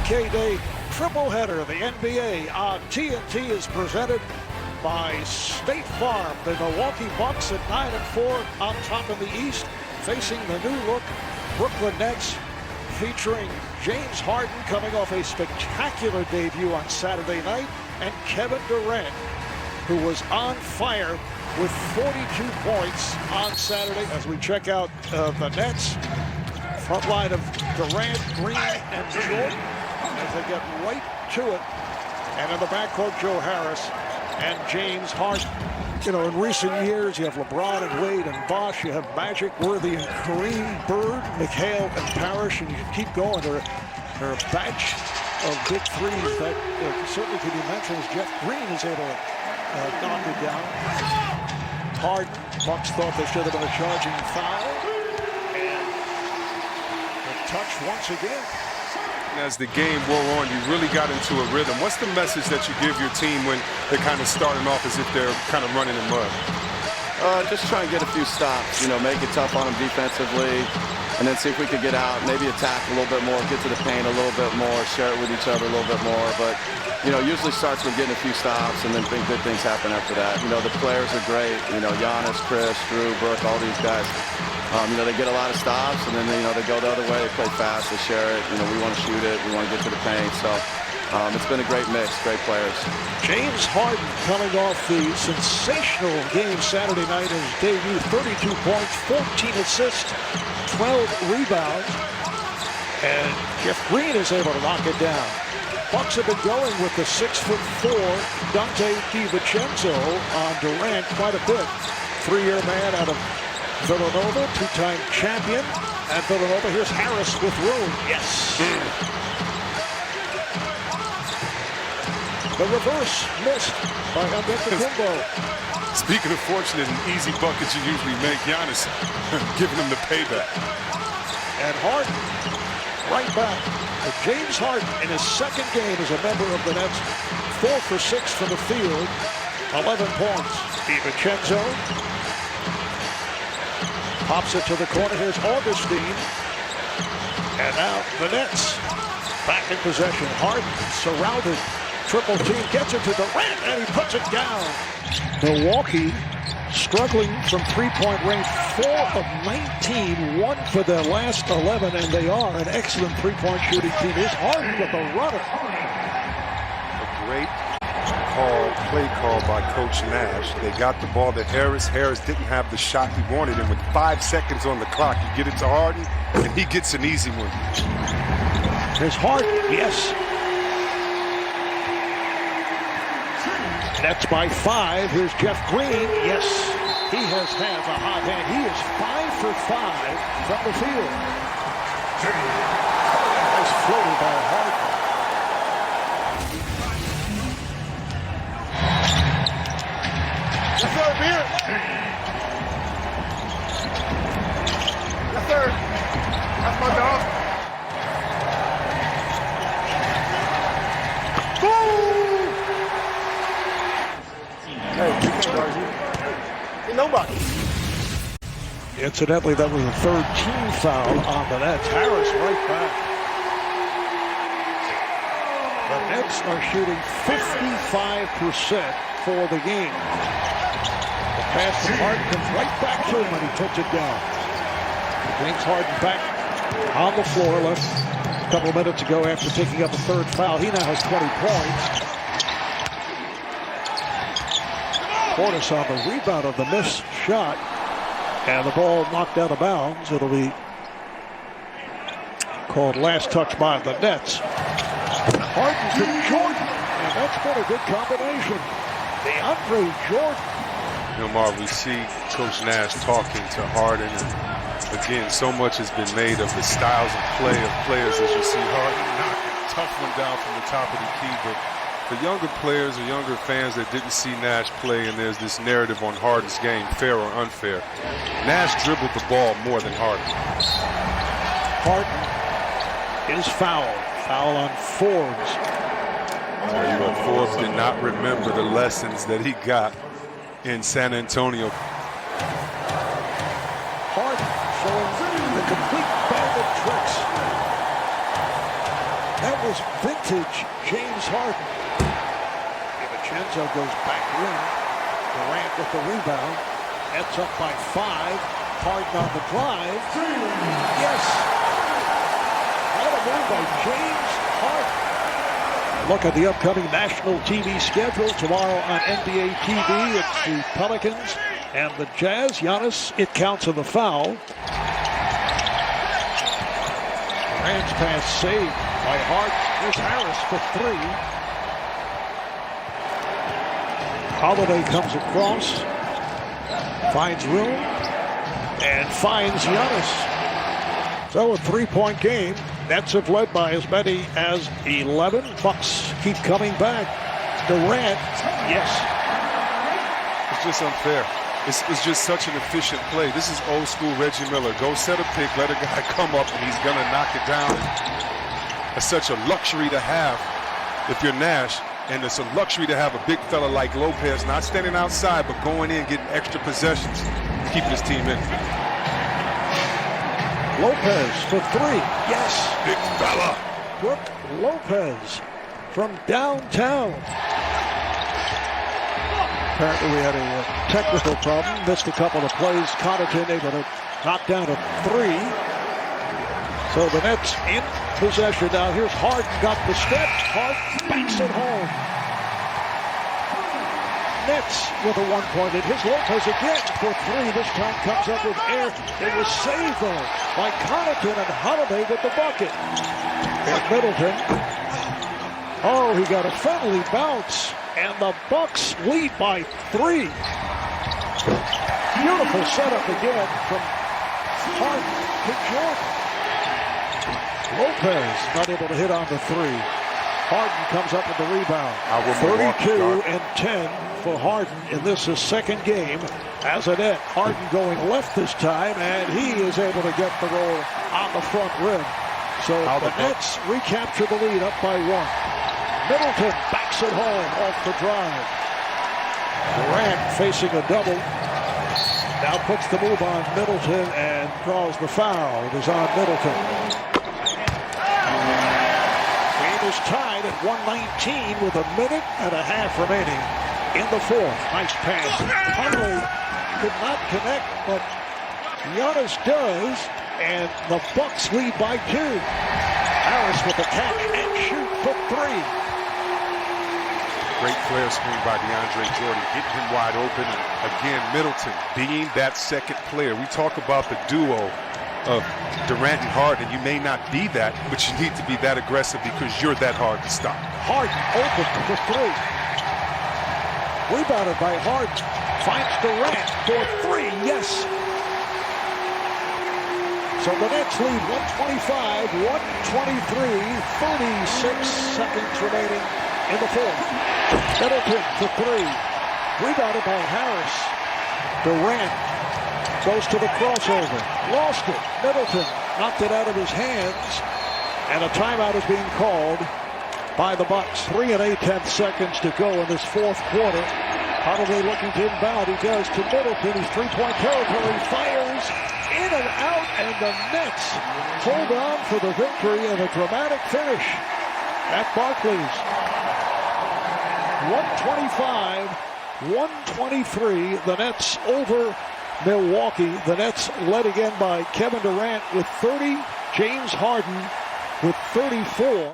OK Day triple header. The NBA on TNT is presented by State Farm. The Milwaukee Bucks at 9-4 on top in the East, facing the new look Brooklyn Nets, featuring James Harden coming off a spectacular debut on Saturday night, and Kevin Durant, who was on fire with 42 points on Saturday. As we check out the Nets, front line of Durant, Green, and Jordan as they get right to it. And in the backcourt, Joe Harris and James Harden. You know, in recent years, you have LeBron and Wade and Bosh. You have Magic, Worthy, and Kareem, Bird, McHale, and Parrish, and you keep going. They're a batch of big threes that certainly could be mentioned as Jeff Green is able to knock it down. Harden, Bucks thought there should have been a charging foul. And a touch once again. As the game wore on, you really got into a rhythm. What's the message that you give your team when they're kind of starting off as if they're kind of running in mud? Just try and get a few stops, you know, make it tough on them defensively, and then see if we could get out, maybe attack a little bit more, get to the paint a little bit more, share it with each other a little bit more. But, you know, usually starts with getting a few stops, and then good things happen after that. You know, the players are great. You know, Giannis, Chris, Drew, Brooke, all these guys. You know, they get a lot of stops, and then, you know, they go the other way. They play fast. They share it. You know, we want to shoot it. We want to get to the paint. So it's been a great mix, great players. James Harden coming off the sensational game Saturday night in his debut. 32 points, 14 assists, 12 rebounds. And Jeff Green is able to knock it down. Bucks have been going with the 6'4" Dante DiVincenzo on Durant quite a bit. 3-year man out of Villanova, two-time champion at Villanova. Here's Harris with room. Yes. The reverse missed by Antetokounmpo. Speaking of fortunate and easy buckets you usually make, Giannis giving him the payback. And Harden right back. But James Harden in his second game as a member of the Nets, 4 for 6 from the field, 11 points. DiVincenzo pops it to the corner. Here's Augustine. And now the Nets back in possession. Harden surrounded. Triple team gets it to Durant, and he puts it down. Milwaukee struggling from three-point range. 4 of 19, 1 for their last 11, and they are an excellent three-point shooting team. Here's Harden with a runner. A great play call by Coach Nash. They got the ball to Harris. Harris didn't have the shot he wanted, and with 5 seconds on the clock, you get it to Harden, and he gets an easy one. Here's Harden, yes. Nets by 5. Here's Jeff Green. Yes, he has a hot hand. He is 5 for 5 from the field. Nice floater by Harden. Yes, sir, beer. Yes, sir. That's my dog. Hey, you can't guard you. Ain't nobody. Incidentally, that was the third team foul on the Nets. Harris right back. The Nets are shooting 55% for the game. The pass from Harden comes right back to him, and he puts it down. James Harden back on the floor. Left a couple of minutes ago after picking up a third foul. He now has 20 points. Portis on the rebound of the missed shot, and the ball knocked out of bounds. It'll be called last touch by the Nets. Harden to Jordan, and that's been a good combination. DeAndre Jordan. You know, Marv, we see Coach Nash talking to Harden, and again, so much has been made of the styles of play of players as you see Harden knock a tough one down from the top of the key, but for younger players or younger fans that didn't see Nash play, and there's this narrative on Harden's game, fair or unfair, Nash dribbled the ball more than Harden. Harden is fouled. Foul on Forbes. Forbes did not remember the lessons that he got in San Antonio. Harden showing the complete bag of tricks. That That was vintage James Harden. DiVincenzo goes back in. Durant with the rebound. Nets up by 5. Harden on the drive. Yes. What a move by James Harden. Look at the upcoming national TV schedule. Tomorrow on NBA TV, it's the Pelicans and the Jazz. Giannis, it counts on the foul. Durant's pass saved by Harden. Here's Harris for 3. Holiday comes across, finds room, and finds Giannis. So a 3-point game. Nets have led by as many as 11. Bucks keep coming back. Durant, yes. It's just unfair. It's just such an efficient play. This is old school Reggie Miller. Go set a pick, let a guy come up, and he's going to knock it down. It's such a luxury to have if you're Nash, and it's a luxury to have a big fella like Lopez, not standing outside, but going in, getting extra possessions, keeping his team in. Lopez for 3. Yes. Big fella. Brook Lopez from downtown. Apparently we had a technical problem. Missed a couple of plays. Connaughton able to knock down a 3. So the Nets in possession now. Here's Harden, got the step. Harden banks it home. Nets with a 1-point hit. Here's Lopez again for 3. This time comes up with air. It was saved though by Connaughton, and Holiday with the bucket. And Middleton. Oh, he got a friendly bounce. And the Bucks lead by 3. Beautiful setup again from Harden to Jordan. Lopez not able to hit on the 3. Harden comes up with the rebound. 32-10 for Harden in this his second game as a Net. Harden going left this time, and he is able to get the roll on the front rim. So the Nets recapture the lead up by 1. Middleton backs it home off the drive. Durant facing a double. Now puts the move on Middleton and draws the foul. It is on Middleton. Game is tied at 119 with 1.5 minutes remaining in the 4th. Nice pass. Huntley could not connect, but Giannis does, and the Bucks lead by 2. Harris with the catch and shoot for 3. Great flare screen by DeAndre Jordan, getting him wide open. And again, Middleton being that second player. We talk about the duo of Durant and Harden. You may not be that, but you need to be that aggressive because you're that hard to stop. Harden open for 3. Rebounded by Harden. Finds Durant for 3. Yes. So the Nets lead 125, 123, 36 seconds remaining in the 4th. Middleton for 3. Rebounded by Harris. Durant goes to the crossover. Lost it. Middleton knocked it out of his hands. And a timeout is being called by the Bucks. 3 8/10 seconds to go in this 4th quarter. Probably looking to inbound. He does to Middleton. He's 3-point territory. Fires in and out. And the Nets hold on for the victory and a dramatic finish at Barclays. 125, 123. The Nets over Milwaukee. The Nets led again by Kevin Durant with 30. James Harden with 34.